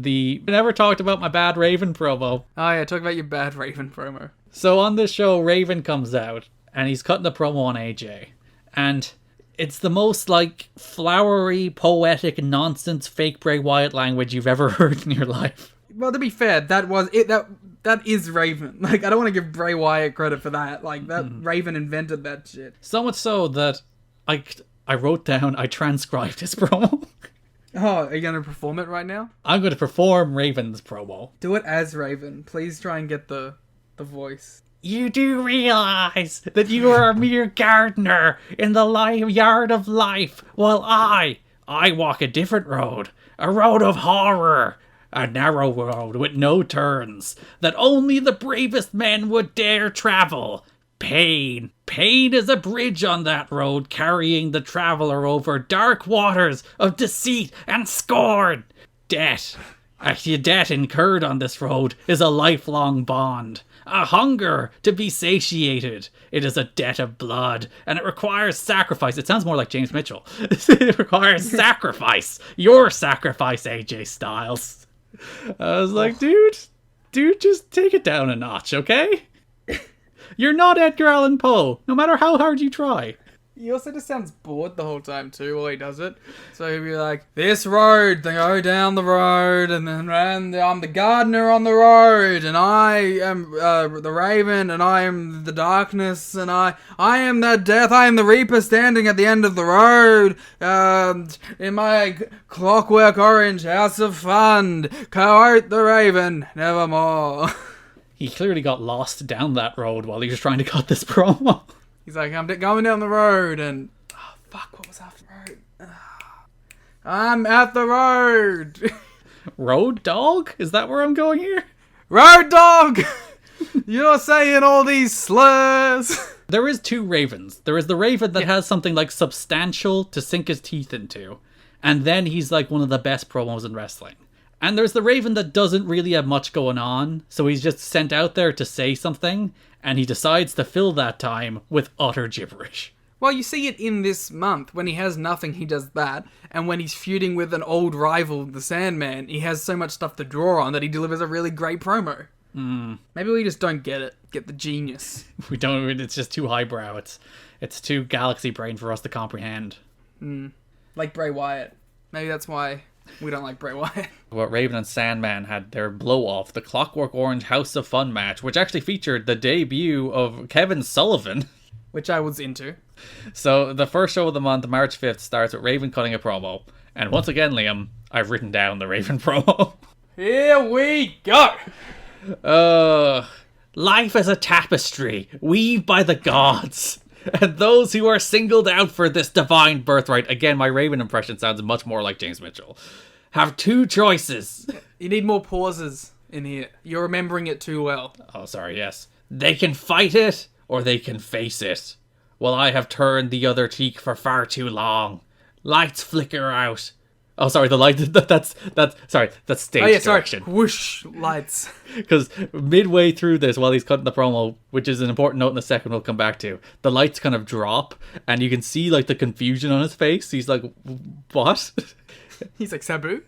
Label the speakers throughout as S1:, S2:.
S1: We never talked about my bad Raven promo.
S2: Oh yeah, talk about your bad Raven promo.
S1: So on this show, Raven comes out, and he's cutting a promo on AJ. And it's the most, like, flowery, poetic, nonsense, fake Bray Wyatt language you've ever heard in your life.
S2: Well, to be fair, that was it. That is Raven. Like, I don't want to give Bray Wyatt credit for that. Like, that Raven invented that shit.
S1: So much so that I wrote down, I transcribed his promo.
S2: Oh, are you going to perform it right now?
S1: I'm going to perform Raven's promo.
S2: Do it as Raven. Please try and get the voice.
S1: You do realize that you are a mere gardener in the yard of life, while I walk a different road. A road of horror. A narrow road with no turns, that only the bravest men would dare travel. Pain. Pain is a bridge on that road, carrying the traveler over dark waters of deceit and scorn. Debt. A debt incurred on this road is a lifelong bond. A hunger to be satiated. It is a debt of blood, and it requires sacrifice. It sounds more like James Mitchell. It requires sacrifice. Your sacrifice, AJ Styles. I was like, dude, just take it down a notch, okay? You're not Edgar Allan Poe, no matter how hard you try.
S2: He also just sounds bored the whole time too while he does it. So he'll be like, this road, they go down the road, and then I'm the gardener on the road, and I am the Raven, and I am the darkness, and I am that death, I am the Reaper standing at the end of the road, in my clockwork orange house of fun, cohort the Raven, nevermore.
S1: He clearly got lost down that road while he was trying to cut this promo.
S2: He's like, I'm going down the road, and... Oh, fuck, what was after the road? I'm at the road!
S1: Road dog? Is that where I'm going here?
S2: Road dog! You're saying all these slurs!
S1: There is two Ravens. There is the Raven that has something, like, substantial to sink his teeth into. And then he's, like, one of the best promos in wrestling. And there's the Raven that doesn't really have much going on, so he's just sent out there to say something, and he decides to fill that time with utter gibberish.
S2: Well, you see it in this month. When he has nothing, he does that. And when he's feuding with an old rival, the Sandman, he has so much stuff to draw on that he delivers a really great promo. Maybe we just don't get the genius.
S1: We don't, it's just too highbrow. It's too galaxy brain for us to comprehend.
S2: Like Bray Wyatt. Maybe that's why we don't like Bray Wyatt.
S1: But Raven and Sandman had their blow-off, the Clockwork Orange House of Fun match, which actually featured the debut of Kevin Sullivan.
S2: Which I was into.
S1: So the first show of the month, March 5th, starts with Raven cutting a promo. And once again, Liam, I've written down the Raven promo.
S2: Here we go!
S1: Life is a tapestry, weaved by the gods. And those who are singled out for this divine birthright, again, my Raven impression sounds much more like James Mitchell, have two choices.
S2: You need more pauses in here. You're remembering it too well.
S1: Oh, sorry, yes. They can fight it, or they can face it. Well, I have turned the other cheek for far too long. Lights flicker out. Oh, sorry, the light, that's stage direction.
S2: Whoosh, lights.
S1: Because midway through this, while he's cutting the promo, which is an important note in the second we'll come back to, the lights kind of drop, and you can see, like, the confusion on his face. He's like, what?
S2: He's like, Sabu?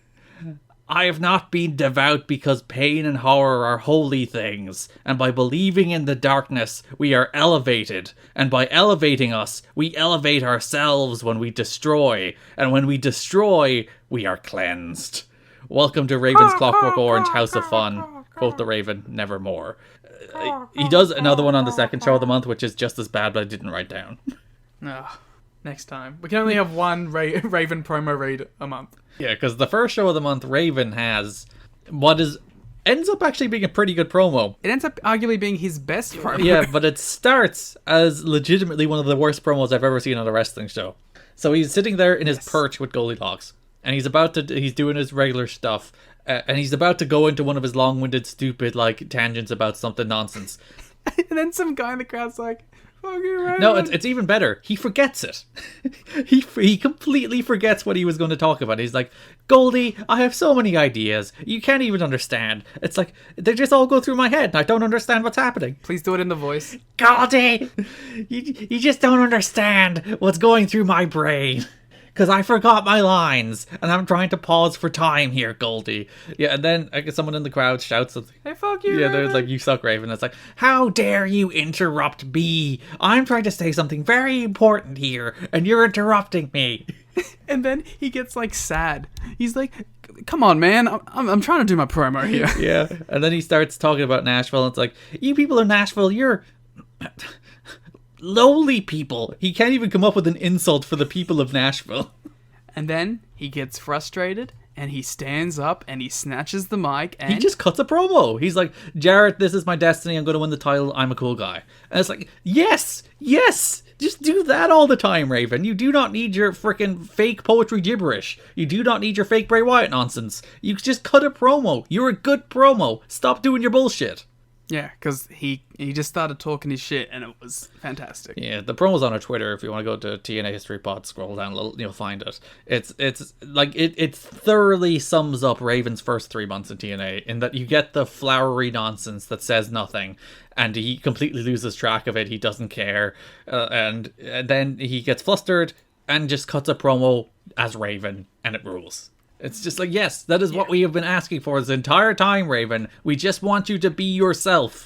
S1: I have not been devout because pain and horror are holy things, and by believing in the darkness, we are elevated, and by elevating us, we elevate ourselves when we destroy, and when we destroy, we are cleansed. Welcome to Raven's Clockwork Orange House of Fun. Quote the Raven, nevermore. He does another one on the second show of the month, which is just as bad, but I didn't write down.
S2: Next time. We can only have one Raven promo read a month.
S1: Yeah, because the first show of the month, Raven has what ends up actually being a pretty good promo.
S2: It ends up arguably being his best promo.
S1: Yeah, but it starts as legitimately one of the worst promos I've ever seen on a wrestling show. So he's sitting there in his perch with Goldilocks, and he's doing his regular stuff, and he's about to go into one of his long-winded, stupid, like, tangents about something nonsense.
S2: And then some guy in the crowd's like,
S1: no, it's even better. He forgets it. he completely forgets what he was going to talk about. He's like, Goldie, I have so many ideas. You can't even understand. It's like, they just all go through my head and I don't understand what's happening.
S2: Please do it in the voice.
S1: Goldie, you just don't understand what's going through my brain. because I forgot my lines, and I'm trying to pause for time here, Goldie. Yeah, and then I guess someone in the crowd shouts something.
S2: Hey, fuck you,
S1: Yeah,
S2: Raven.
S1: they're like, you suck, Raven. It's like, how dare you interrupt me? I'm trying to say something very important here, and you're interrupting me.
S2: And then he gets like sad. He's like, come on, man. I'm trying to do my promo here.
S1: Yeah, and then he starts talking about Nashville, and it's like, you people in Nashville, you're lowly people. He can't even come up with an insult for the people of Nashville.
S2: And then he gets frustrated and he stands up and he snatches the mic and
S1: He just cuts a promo. He's like, Jarrett, this is my destiny. I'm going to win the title. I'm a cool guy. And it's like, yes. Just do that all the time, Raven. You do not need your freaking fake poetry gibberish. You do not need your fake Bray Wyatt nonsense. You just cut a promo. You're a good promo. Stop doing your bullshit.
S2: yeah, because he just started talking his shit and it was fantastic.
S1: Yeah, the promo's on our Twitter. If you want to go to TNA History Pod, scroll down a little, you'll find it. It's like it thoroughly sums up Raven's first 3 months in TNA in that you get the flowery nonsense that says nothing, and he completely loses track of it. He doesn't care, and then he gets flustered and just cuts a promo as Raven, and it rules. It's just like, yes, that is what we have been asking for this entire time, Raven. We just want you to be yourself.